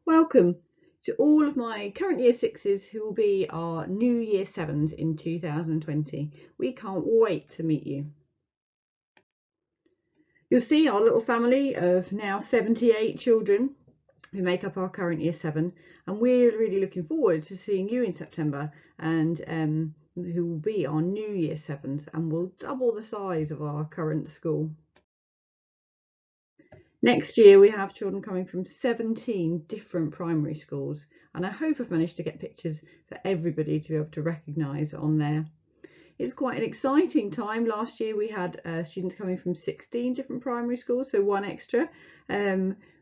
Welcome to all of my current Year 6s who will be our new Year 7s in 2020. We can't wait to meet you. You'll see our little family of now 78 children who make up our current Year 7, and we're really looking forward to seeing you in September, and who will be our new Year 7s and will double the size of our current school. Next year we have children coming from 17 different primary schools, and I hope I've managed to get pictures for everybody to be able to recognise on there. It's quite an exciting time. Last year we had students coming from 16 different primary schools, so one extra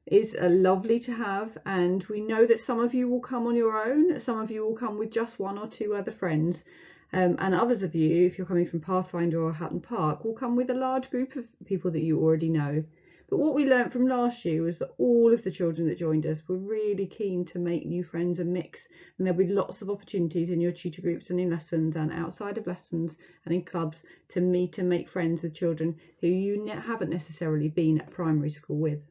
is lovely to have, and we know that some of you will come on your own, some of you will come with just one or two other friends, and others of you, if you're coming from Pathfinder or Hatton Park, will come with a large group of people that you already know. But what we learned from last year was that all of the children that joined us were really keen to make new friends and mix, and there'll be lots of opportunities in your tutor groups and in lessons and outside of lessons and in clubs to meet and make friends with children who you haven't necessarily been at primary school with.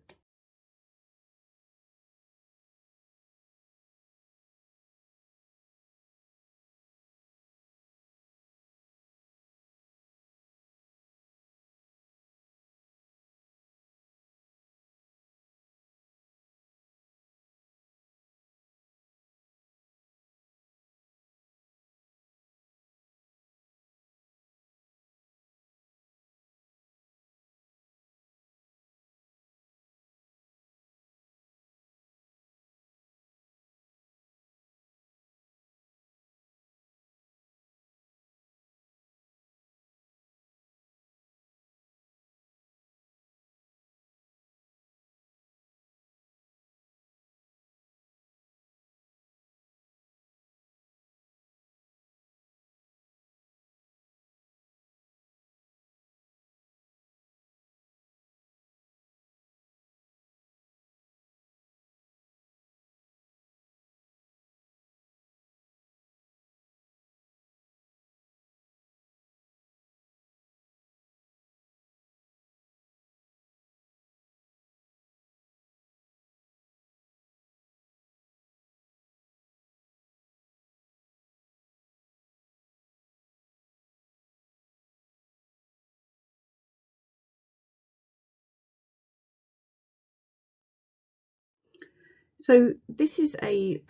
So this is a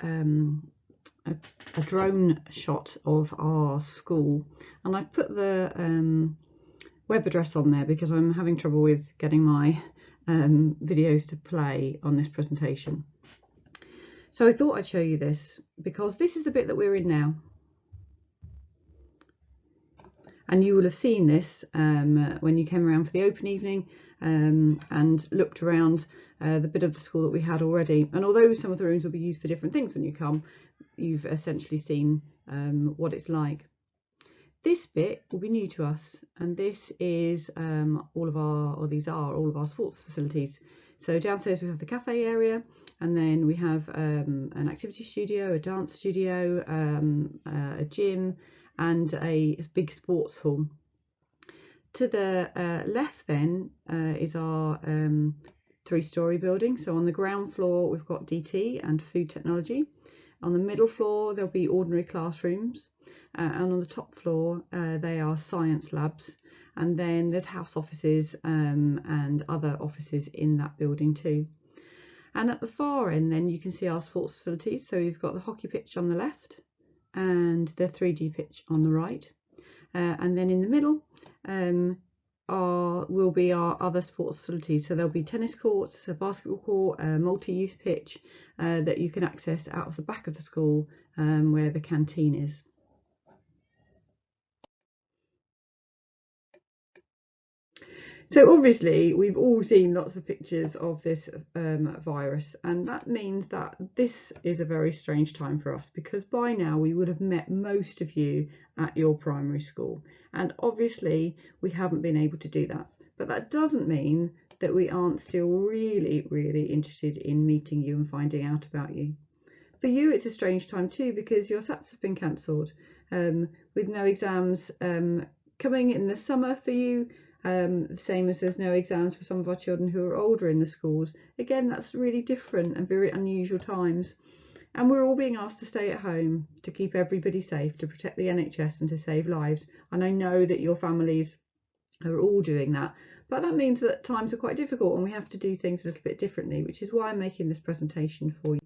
drone shot of our school, and I've put the web address on there because I'm having trouble with getting my videos to play on this presentation. So I thought I'd show you this because this is the bit that we're in now. And you will have seen this when you came around for the open evening and looked around the bit of the school that we had already. And although some of the rooms will be used for different things when you come, you've essentially seen what it's like. This bit will be new to us, and this is these are all of our sports facilities. So downstairs we have the cafe area, and then we have an activity studio, a dance studio, a gym, and a big sports hall. To the left then is our 3-storey building. So on the ground floor we've got DT and food technology. On the middle floor there'll be ordinary classrooms, and on the top floor they are science labs, and then there's house offices and other offices in that building too. And at the far end then you can see our sports facilities. So you've got the hockey pitch on the left and the 3D pitch on the right, and then in the middle will be our other sports facilities. So there'll be tennis courts, a basketball court, a multi-use pitch that you can access out of the back of the school where the canteen is. So obviously we've all seen lots of pictures of this virus, and that means that this is a very strange time for us, because by now we would have met most of you at your primary school, and obviously we haven't been able to do that. But that doesn't mean that we aren't still really interested in meeting you and finding out about you. For you it's a strange time too, because your SATs have been cancelled with no exams coming in the summer for you. Same as there's no exams for some of our children who are older in the schools. Again, that's really different and very unusual times. And we're all being asked to stay at home to keep everybody safe, to protect the NHS and to save lives. And I know that your families are all doing that, but that means that times are quite difficult and we have to do things a little bit differently, which is why I'm making this presentation for you.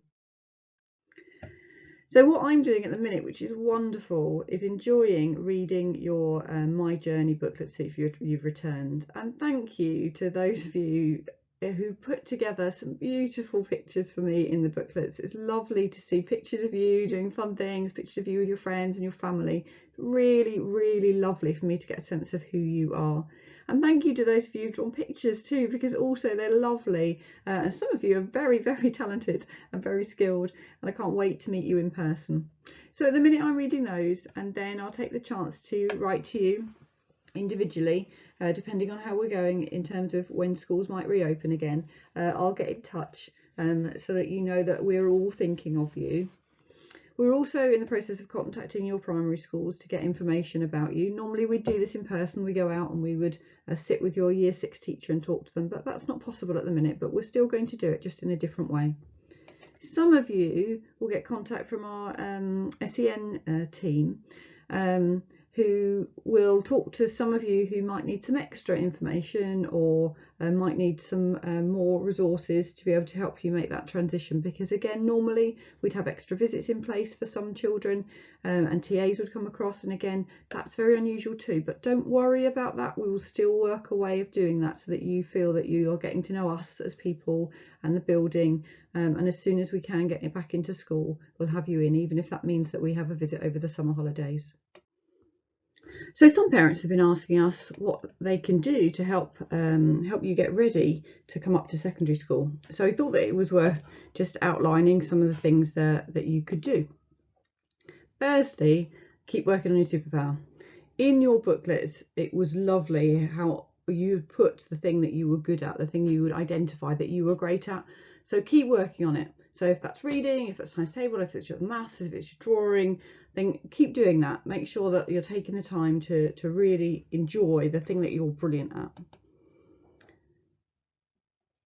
So what I'm doing at the minute, which is wonderful, is enjoying reading your My Journey booklets if you've returned. And thank you to those of you who put together some beautiful pictures for me in the booklets. It's lovely to see pictures of you doing fun things, pictures of you with your friends and your family. Really, really lovely for me to get a sense of who you are. And thank you to those of you who've drawn pictures too, because also they're lovely. And some of you are very, very talented and very skilled, and I can't wait to meet you in person. So at the minute I'm reading those, and then I'll take the chance to write to you individually, depending on how we're going in terms of when schools might reopen again. I'll get in touch so that you know that we're all thinking of you. We're also in the process of contacting your primary schools to get information about you. Normally we'd do this in person, we go out and we would sit with your year 6 teacher and talk to them, but that's not possible at the minute, but we're still going to do it just in a different way. Some of you will get contact from our SEN team who will talk to some of you who might need some extra information or might need some more resources to be able to help you make that transition, because again, normally we'd have extra visits in place for some children and TAs would come across, and again, that's very unusual too, but don't worry about that. We will still work a way of doing that so that you feel that you are getting to know us as people and the building, and as soon as we can get back into school, we'll have you in, even if that means that we have a visit over the summer holidays. So some parents have been asking us what they can do to help you get ready to come up to secondary school. So I thought that it was worth just outlining some of the things that you could do. Firstly, keep working on your superpower. In your booklets, it was lovely how you put the thing that you were good at, the thing you would identify that you were great at. So keep working on it. So if that's reading, if that's science table, if it's your maths, if it's your drawing, then keep doing that. Make sure that you're taking the time to really enjoy the thing that you're brilliant at.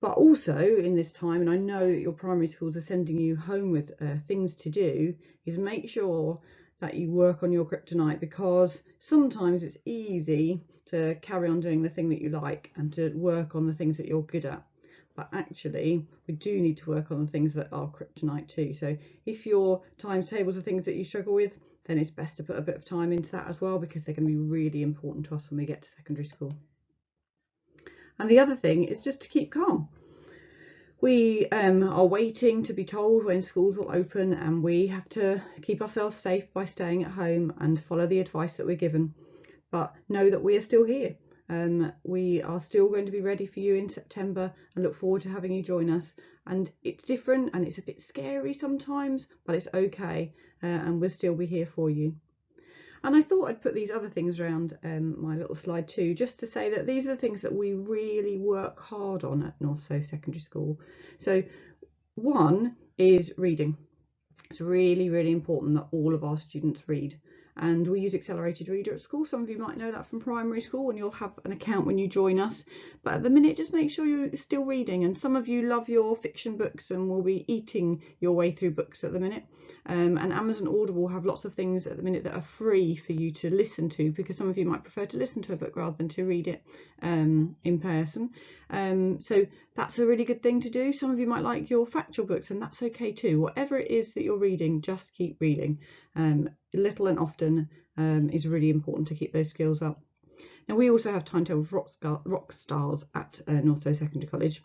But also in this time, and I know that your primary schools are sending you home with things to do, is make sure that you work on your kryptonite, because sometimes it's easy to carry on doing the thing that you like and to work on the things that you're good at. But actually, we do need to work on the things that are kryptonite too. So if your timetables are things that you struggle with, then it's best to put a bit of time into that as well, because they're going to be really important to us when we get to secondary school. And the other thing is just to keep calm. We are waiting to be told when schools will open, and we have to keep ourselves safe by staying at home and follow the advice that we're given. But know that we are still here. We are still going to be ready for you in September and look forward to having you join us. And it's different and it's a bit scary sometimes, but it's okay, and we'll still be here for you. And I thought I'd put these other things around my little slide too, just to say that these are the things that we really work hard on at Northstowe Secondary School. So one is reading. It's really, really important that all of our students read. And we use Accelerated Reader at school. Some of you might know that from primary school, and you'll have an account when you join us. But at the minute, just make sure you're still reading. And some of you love your fiction books and will be eating your way through books at the minute. And Amazon Audible have lots of things at the minute that are free for you to listen to, because some of you might prefer to listen to a book rather than to read it in person. So that's a really good thing to do. Some of you might like your factual books, and that's okay too. Whatever it is that you're reading, just keep reading. Little and often is really important to keep those skills up. Now we also have timetables rock stars at Northstowe Secondary College,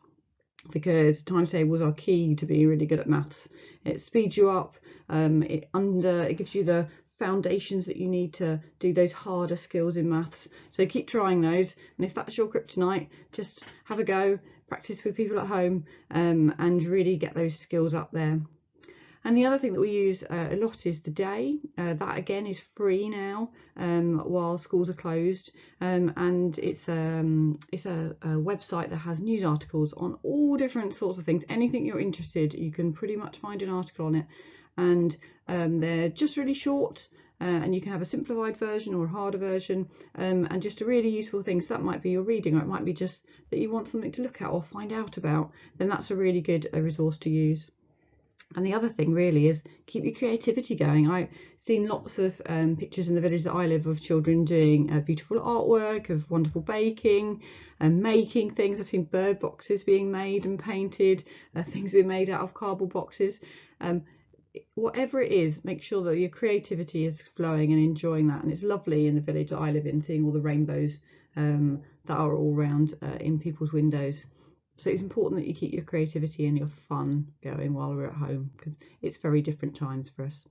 because timetables are key to being really good at maths. It speeds you up, it gives you the foundations that you need to do those harder skills in maths. So keep trying those, and if that's your kryptonite, just have a go, practice with people at home, and really get those skills up there. And the other thing that we use a lot is the day. That again is free now while schools are closed, and it's a website that has news articles on all different sorts of things. Anything you're interested, you can pretty much find an article on it. and they're just really short. And you can have a simplified version or a harder version, and just a really useful thing. So that might be your reading, or it might be just that you want something to look at or find out about. Then that's a really good resource to use. And the other thing really is keep your creativity going. I've seen lots of pictures in the village that I live of children doing beautiful artwork, of wonderful baking and making things. I've seen bird boxes being made and painted, things being made out of cardboard boxes. Whatever it is, make sure that your creativity is flowing and enjoying that. And it's lovely in the village that I live in, seeing all the rainbows that are all around in people's windows. So it's important that you keep your creativity and your fun going while we're at home, because it's very different times for us.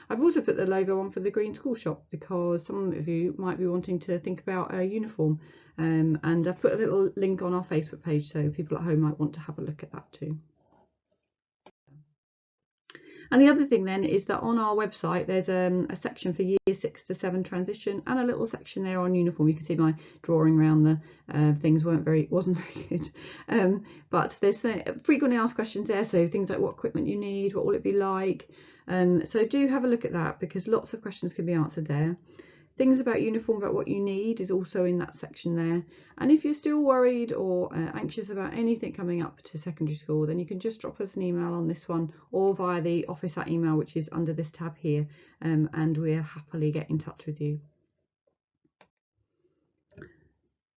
I've also put the logo on for the Green School Shop because some of you might be wanting to think about a uniform, and I've put a little link on our Facebook page so people at home might want to have a look at that too. And the other thing then is that on our website there's a section for year 6 to 7 transition, and a little section there on uniform. You can see my drawing around the things wasn't very good, but there's the frequently asked questions there, so things like what equipment you need, what will it be like, so do have a look at that, because lots of questions can be answered there. Things about uniform, about what you need, is also in that section there. And if you're still worried or anxious about anything coming up to secondary school, then you can just drop us an email on this one, or via the office at email, which is under this tab here, and we'll happily get in touch with you.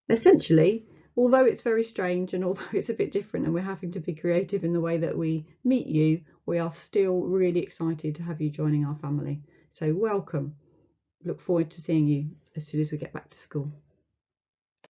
Essentially, although it's very strange and although it's a bit different and we're having to be creative in the way that we meet you, we are still really excited to have you joining our family. So welcome. Look forward to seeing you as soon as we get back to school.